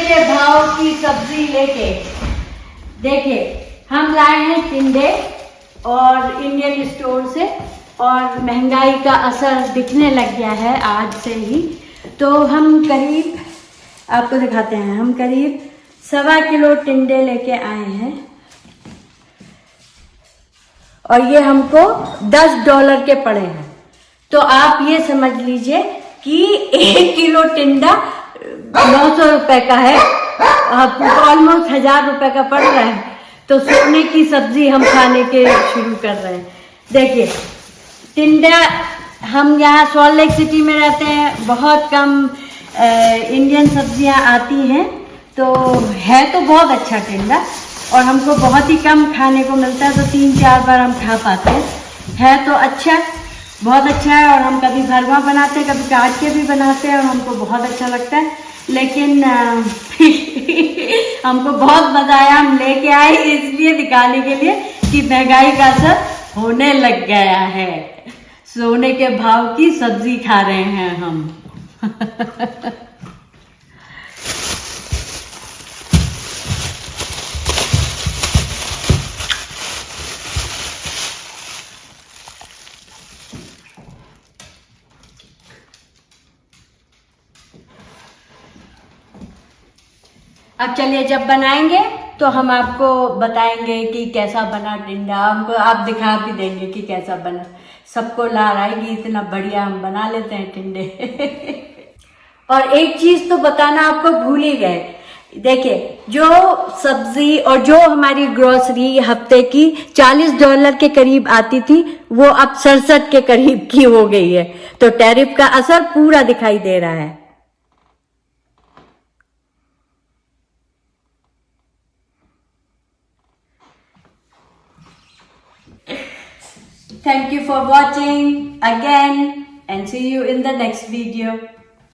के भाव की सब्जी लेके देखिए हम लाए हैं टिंडे और इंडियन स्टोर से, और महंगाई का असर दिखने लग गया है आज से ही। तो हम करीब आपको दिखाते हैं, हम करीब 1.25 किलो टिंडे लेके आए हैं और ये हमको $10 के पड़े हैं। तो आप ये समझ लीजिए कि 1 किलो टिंडा 900 रुपए का है, ऑलमोस्ट 1000 रुपए का पड़ रहा है। तो सोने की सब्जी हम खाने के शुरू कर रहे हैं। देखिए टिंडा, हम यहाँ सॉल्ट लेक सिटी में रहते हैं, बहुत कम इंडियन सब्जियाँ आती हैं, तो है तो बहुत अच्छा टिंडा और हमको बहुत ही कम खाने को मिलता है, तो 3-4 बार हम खा पाते हैं। है तो अच्छा, बहुत अच्छा है, और हम कभी भरवा बनाते हैं, कभी काट के भी बनाते हैं और हमको बहुत अच्छा लगता है। लेकिन हमको बहुत मजा आया, हम लेके आए इसलिए दिखाने के लिए कि महंगाई का असर होने लग गया है। सोने के भाव की सब्जी खा रहे हैं हम। अब चलिए जब बनाएंगे तो हम आपको बताएंगे कि कैसा बना टिंडा, हमको आप दिखा भी देंगे कि कैसा बना। सबको लार आएगी, इतना बढ़िया हम बना लेते हैं टिंडे। और एक चीज तो बताना आपको भूल ही गए, देखिए जो सब्जी और जो हमारी ग्रोसरी हफ्ते की $40 के करीब आती थी, वो अब 67 के करीब की हो गई है। तो टैरिफ का असर पूरा दिखाई दे रहा है। Thank you for watching again and see you in the next video.